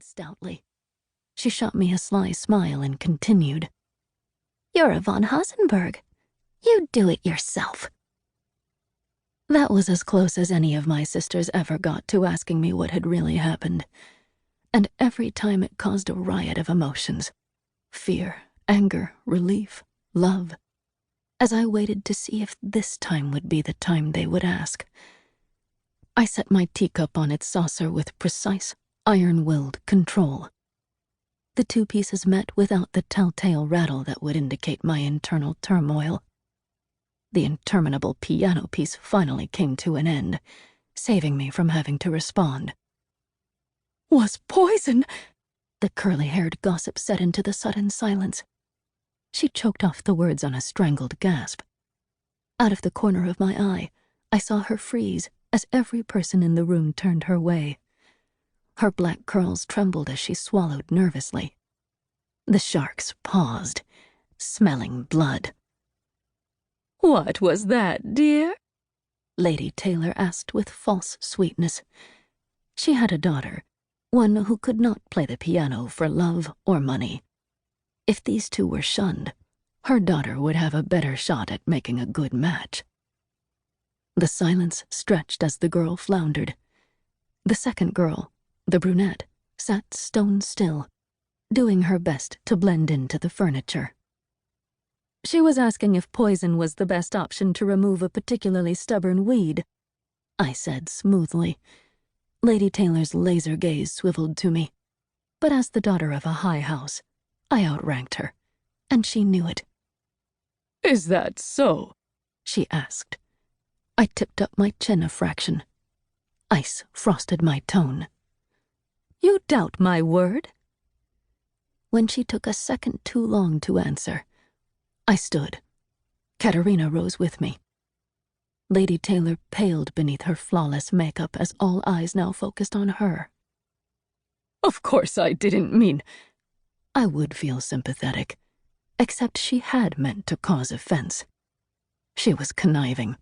stoutly. She shot me a sly smile and continued. "You're a von Hasenberg. You do it yourself." That was as close as any of my sisters ever got to asking me what had really happened. And every time it caused a riot of emotions. Fear, anger, relief, love. As I waited to see if this time would be the time they would ask. I set my teacup on its saucer with precise, iron-willed control. The two pieces met without the telltale rattle that would indicate my internal turmoil. The interminable piano piece finally came to an end, saving me from having to respond. "Was poison," the curly-haired gossip said into the sudden silence. She choked off the words on a strangled gasp. Out of the corner of my eye, I saw her freeze as every person in the room turned her way. Her black curls trembled as she swallowed nervously. The sharks paused, smelling blood. "What was that, dear?" Lady Taylor asked with false sweetness. She had a daughter, one who could not play the piano for love or money. If these two were shunned, her daughter would have a better shot at making a good match. The silence stretched as the girl floundered. The second girl, the brunette, sat stone still, doing her best to blend into the furniture. She was asking if poison was the best option to remove a particularly stubborn weed, I said smoothly. Lady Taylor's laser gaze swiveled to me. But as the daughter of a high house, I outranked her, and she knew it. "Is that so?" she asked. I tipped up my chin a fraction. Ice frosted my tone. "You doubt my word?" When she took a second too long to answer, I stood. Katerina rose with me. Lady Taylor paled beneath her flawless makeup as all eyes now focused on her. "Of course I didn't mean—" I would feel sympathetic, except she had meant to cause offense. She was conniving,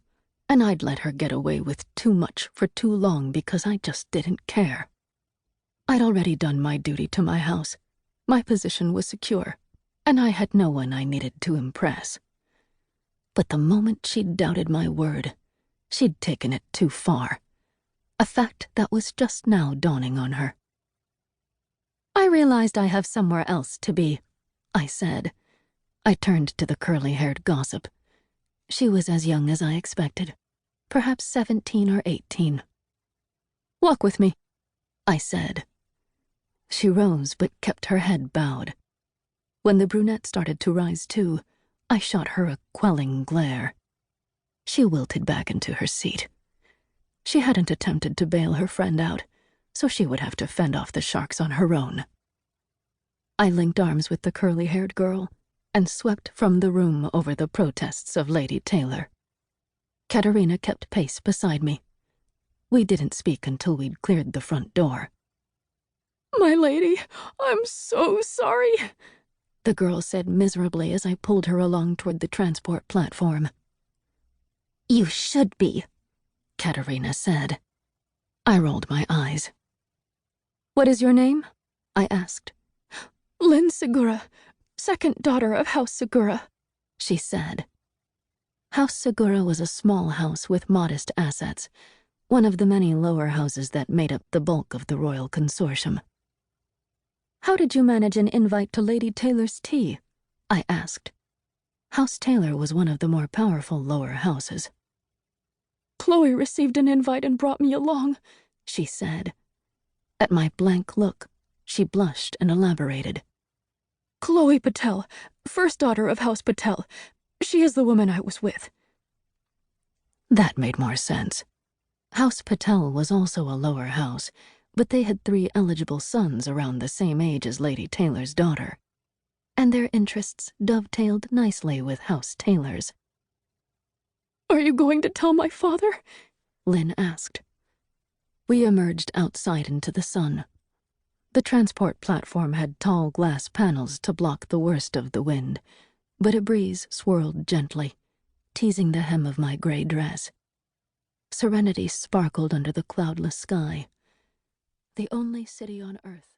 and I'd let her get away with too much for too long because I just didn't care. I'd already done my duty to my house. My position was secure, and I had no one I needed to impress. But the moment she'd doubted my word, she'd taken it too far, a fact that was just now dawning on her. "I realized I have somewhere else to be," I said. I turned to the curly-haired gossip. She was as young as I expected, perhaps 17 or 18. "Walk with me," I said. She rose but kept her head bowed. When the brunette started to rise too, I shot her a quelling glare. She wilted back into her seat. She hadn't attempted to bail her friend out, so she would have to fend off the sharks on her own. I linked arms with the curly-haired girl and swept from the room over the protests of Lady Taylor. Katerina kept pace beside me. We didn't speak until we'd cleared the front door. "My lady, I'm so sorry," the girl said miserably as I pulled her along toward the transport platform. "You should be," Katerina said. I rolled my eyes. "What is your name?" I asked. "Lynn Segura, second daughter of House Segura," she said. House Segura was a small house with modest assets, one of the many lower houses that made up the bulk of the royal consortium. "How did you manage an invite to Lady Taylor's tea?" I asked. House Taylor was one of the more powerful lower houses. "Chloe received an invite and brought me along," she said. At my blank look, she blushed and elaborated. "Chloe Patel, first daughter of House Patel. She is the woman I was with." That made more sense. House Patel was also a lower house, but they had 3 eligible sons around the same age as Lady Taylor's daughter, and their interests dovetailed nicely with House Taylor's. "Are you going to tell my father?" Lynn asked. We emerged outside into the sun. The transport platform had tall glass panels to block the worst of the wind, but a breeze swirled gently, teasing the hem of my gray dress. Serenity sparkled under the cloudless sky. The only city on earth